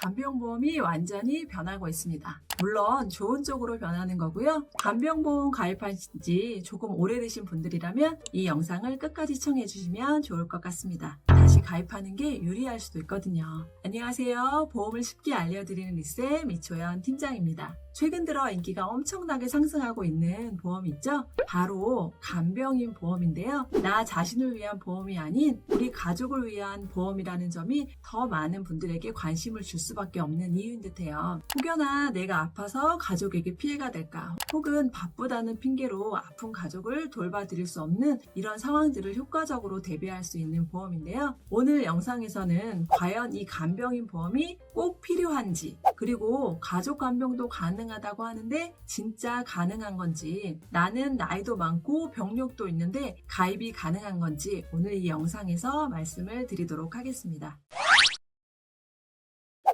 간병보험이 완전히 변하고 있습니다. 물론 좋은 쪽으로 변하는 거고요. 간병보험 가입하신 지 조금 오래되신 분들이라면 이 영상을 끝까지 시청해 주시면 좋을 것 같습니다. 다시 가입하는 게 유리할 수도 있거든요. 안녕하세요. 보험을 쉽게 알려드리는 리쌤 이초연 팀장입니다. 최근 들어 인기가 엄청나게 상승하고 있는 보험 있죠? 바로 간병인 보험인데요. 나 자신을 위한 보험이 아닌 우리 가족을 위한 보험이라는 점이 더 많은 분들에게 관심을 줄 수밖에 없는 이유인 듯해요. 혹여나 내가 아파서 가족에게 피해가 될까, 혹은 바쁘다는 핑계로 아픈 가족을 돌봐드릴 수 없는 이런 상황들을 효과적으로 대비할 수 있는 보험인데요. 오늘 영상에서는 과연 이 간병인 보험이 꼭 필요한지, 그리고 가족 간병도 가능하다고 하는데 진짜 가능한 건지, 나는 나이도 많고 병력도 있는데 가입이 가능한 건지 오늘 이 영상에서 말씀을 드리도록 하겠습니다.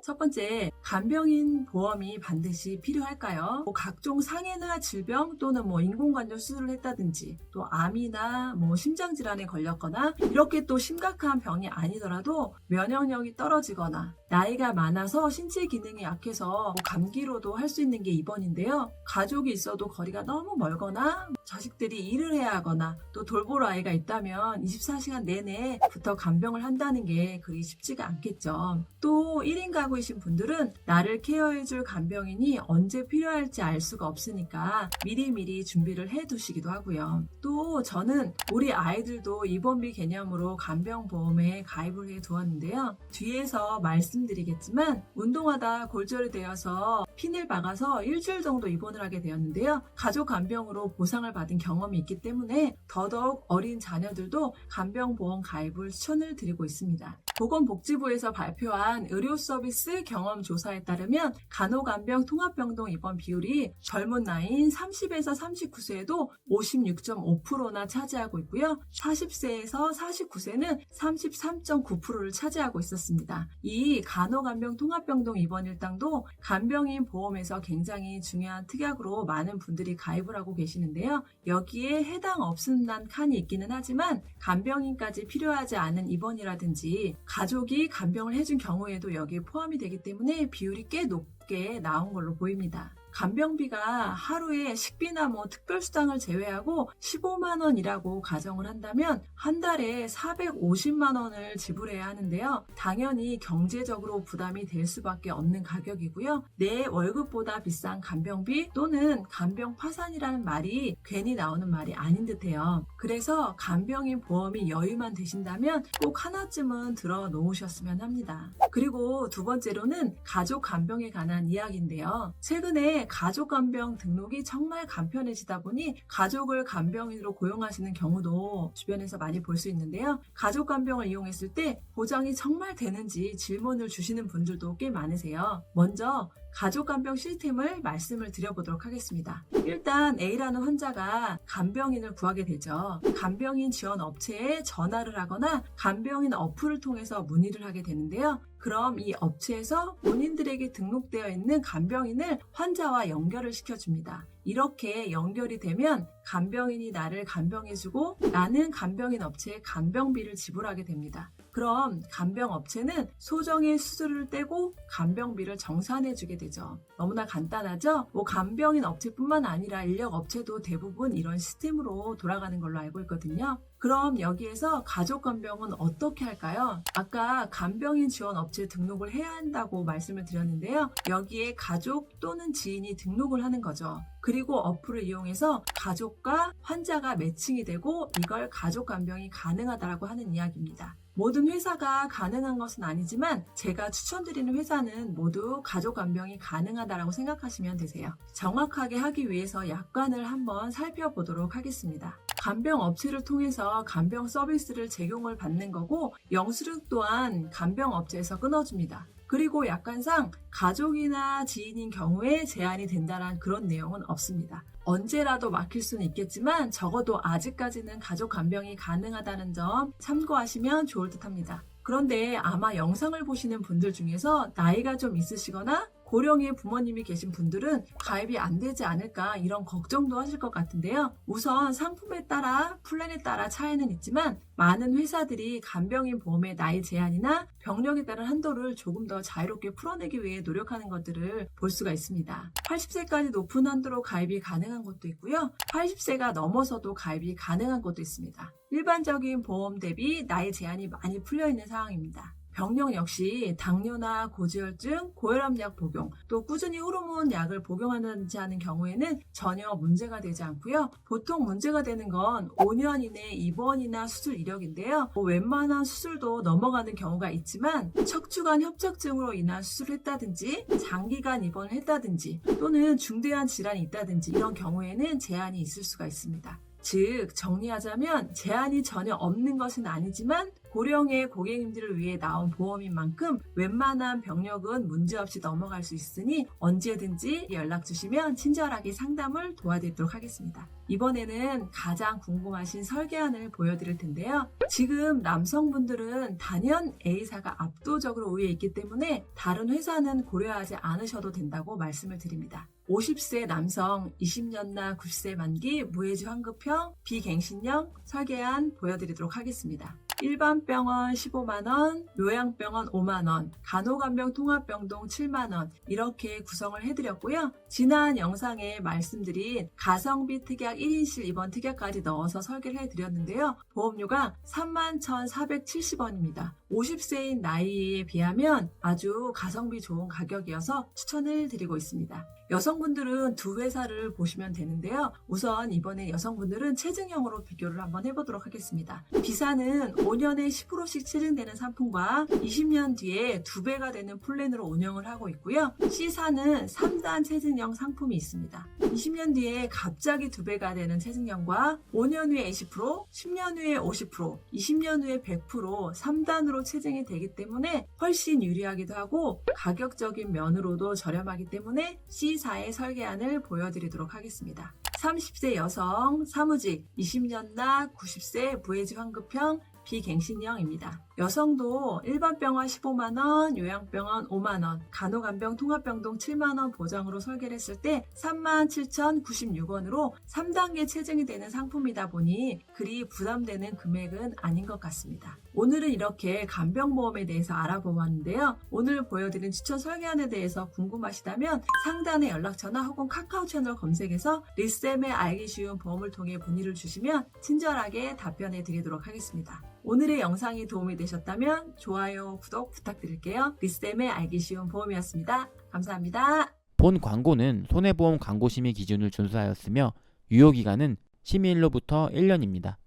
첫 번째, 간병인 보험이 반드시 필요할까요? 각종 상해나 질병 또는 인공관절 수술을 했다든지, 또 암이나 심장질환에 걸렸거나, 이렇게 또 심각한 병이 아니더라도 면역력이 떨어지거나 나이가 많아서 신체 기능이 약해서 감기로도 할 수 있는 게 입원인데요. 가족이 있어도 거리가 너무 멀거나 자식들이 일을 해야 하거나 또 돌볼 아이가 있다면 24시간 내내부터 간병을 한다는 게 그리 쉽지가 않겠죠. 또 1인 가구이신 분들은 나를 케어해줄 간병인이 언제 필요할지 알 수가 없으니까 미리미리 준비를 해두시기도 하고요. 또 저는 우리 아이들도 입원비 개념으로 간병보험에 가입을 해두었는데요. 뒤에서 말씀드리겠지만 운동하다 골절이 되어서 핀을 박아서 일주일 정도 입원을 하게 되었는데요. 가족 간병으로 보상을 받은 경험이 있기 때문에 더더욱 어린 자녀들도 간병보험 가입을 추천을 드리고 있습니다. 보건복지부에서 발표한 의료서비스 경험조사에 따르면 간호간병 통합병동 입원 비율이 젊은 나이인 30에서 39세에도 56.5%나 차지하고 있고요. 40세에서 49세는 33.9%를 차지하고 있었습니다. 이 간호간병 통합병동 입원 일당도 간병인 보험에서 굉장히 중요한 특약으로 많은 분들이 가입을 하고 계시는데요. 여기에 해당 없음난 칸이 있기는 하지만 간병인까지 필요하지 않은 입원이라든지 가족이 간병을 해준 경우에도 여기에 포함이 되기 때문에 비율이 꽤 높게 나온 걸로 보입니다. 간병비가 하루에 식비나 특별수당을 제외하고 15만 원이라고 가정을 한다면 한 달에 450만 원을 지불해야 하는데요. 당연히 경제적으로 부담이 될 수밖에 없는 가격이고요. 내 월급보다 비싼 간병비 또는 간병 파산이라는 말이 괜히 나오는 말이 아닌 듯해요. 그래서 간병인 보험이 여유만 되신다면 꼭 하나쯤은 들어 놓으셨으면 합니다. 그리고 두 번째로는 가족 간병에 관한 이야기인데요. 최근에 가족 간병 등록이 정말 간편해지다 보니 가족을 간병인으로 고용하시는 경우도 주변에서 많이 볼 수 있는데요. 가족 간병을 이용했을 때 보장이 정말 되는지 질문을 주시는 분들도 꽤 많으세요. 먼저 가족 간병 시스템을 말씀을 드려보도록 하겠습니다. 일단 A라는 환자가 간병인을 구하게 되죠. 간병인 지원 업체에 전화를 하거나 간병인 어플을 통해서 문의를 하게 되는데요. 그럼 이 업체에서 본인들에게 등록되어 있는 간병인을 환자와 연결을 시켜줍니다. 이렇게 연결이 되면 간병인이 나를 간병해주고 나는 간병인 업체에 간병비를 지불하게 됩니다. 그럼 간병 업체는 소정의 수수료를 떼고 간병비를 정산해주게 되죠. 너무나 간단하죠? 간병인 업체뿐만 아니라 인력 업체도 대부분 이런 시스템으로 돌아가는 걸로 알고 있거든요. 그럼 여기에서 가족 간병은 어떻게 할까요? 아까 간병인 지원 업체 등록을 해야 한다고 말씀을 드렸는데요. 여기에 가족 또는 지인이 등록을 하는 거죠. 그리고 어플을 이용해서 가족과 환자가 매칭이 되고 이걸 가족 간병이 가능하다고 하는 이야기입니다. 모든 회사가 가능한 것은 아니지만 제가 추천드리는 회사는 모두 가족 간병이 가능하다고 생각하시면 되세요. 정확하게 하기 위해서 약관을 한번 살펴보도록 하겠습니다. 간병 업체를 통해서 간병 서비스를 제공을 받는 거고 영수증 또한 간병 업체에서 끊어줍니다. 그리고 약관상 가족이나 지인인 경우에 제한이 된다는 그런 내용은 없습니다. 언제라도 막힐 수는 있겠지만 적어도 아직까지는 가족 간병이 가능하다는 점 참고하시면 좋을 듯 합니다. 그런데 아마 영상을 보시는 분들 중에서 나이가 좀 있으시거나 고령의 부모님이 계신 분들은 가입이 안 되지 않을까 이런 걱정도 하실 것 같은데요. 우선 상품에 따라 플랜에 따라 차이는 있지만 많은 회사들이 간병인 보험의 나이 제한이나 병력에 따른 한도를 조금 더 자유롭게 풀어내기 위해 노력하는 것들을 볼 수가 있습니다. 80세까지 높은 한도로 가입이 가능한 것도 있고요. 80세가 넘어서도 가입이 가능한 것도 있습니다. 일반적인 보험 대비 나이 제한이 많이 풀려있는 상황입니다. 병력 역시 당뇨나 고지혈증, 고혈압약 복용, 또 꾸준히 호르몬 약을 복용하지 않은 경우에는 전혀 문제가 되지 않고요. 보통 문제가 되는 건 5년 이내 입원이나 수술 이력인데요. 웬만한 수술도 넘어가는 경우가 있지만 척추관 협착증으로 인한 수술을 했다든지 장기간 입원을 했다든지 또는 중대한 질환이 있다든지 이런 경우에는 제한이 있을 수가 있습니다. 즉 정리하자면 제한이 전혀 없는 것은 아니지만 고령의 고객님들을 위해 나온 보험인 만큼 웬만한 병력은 문제없이 넘어갈 수 있으니 언제든지 연락 주시면 친절하게 상담을 도와드리도록 하겠습니다. 이번에는 가장 궁금하신 설계안을 보여드릴 텐데요. 지금 남성분들은 단연 A사가 압도적으로 우위에 있기 때문에 다른 회사는 고려하지 않으셔도 된다고 말씀을 드립니다. 50세 남성 20년나 90세 만기 무해지 환급형 비갱신형 설계안 보여드리도록 하겠습니다. 일반 병원 15만원, 요양병원 5만원, 간호간병 통합병동 7만원 이렇게 구성을 해드렸고요. 지난 영상에 말씀드린 가성비 특약 1인실 입원 특약까지 넣어서 설계를 해드렸는데요. 보험료가 31,470원입니다. 50세인 나이에 비하면 아주 가성비 좋은 가격이어서 추천을 드리고 있습니다. 여성분들은 두 회사를 보시면 되는데요. 우선 이번에 여성분들은 체증형으로 비교를 한번 해보도록 하겠습니다. B사는 5년에 10%씩 체증되는 상품과 20년 뒤에 2배가 되는 플랜으로 운영을 하고 있고요. C사는 3단 체증형 상품이 있습니다. 20년 뒤에 갑자기 2배가 되는 체증형과 5년 후에 20%, 10년 후에 50%, 20년 후에 100% 3단으로 체증이 되기 때문에 훨씬 유리하기도 하고 가격적인 면으로도 저렴하기 때문에 C사의 설계안을 보여드리도록 하겠습니다. 30세 여성, 사무직, 20년나 90세 무해지 환급형 비갱신형입니다. 여성도 일반병원 15만원, 요양병원 5만원, 간호간병 통합병동 7만원 보장으로 설계를 했을 때 37,096원으로 3단계 체증이 되는 상품이다 보니 그리 부담되는 금액은 아닌 것 같습니다. 오늘은 이렇게 간병보험에 대해서 알아보았는데요. 오늘 보여드린 추천 설계안에 대해서 궁금하시다면 상단의 연락처나 혹은 카카오 채널 검색해서 리쌤의 알기 쉬운 보험을 통해 문의를 주시면 친절하게 답변해 드리도록 하겠습니다. 오늘의 영상이 도움이 되셨다면 좋아요, 구독 부탁드릴게요. 리쌤의 알기 쉬운 보험이었습니다. 감사합니다. 본 광고는 손해보험 광고심의 기준을 준수하였으며 유효기간은 심의일로부터 1년입니다.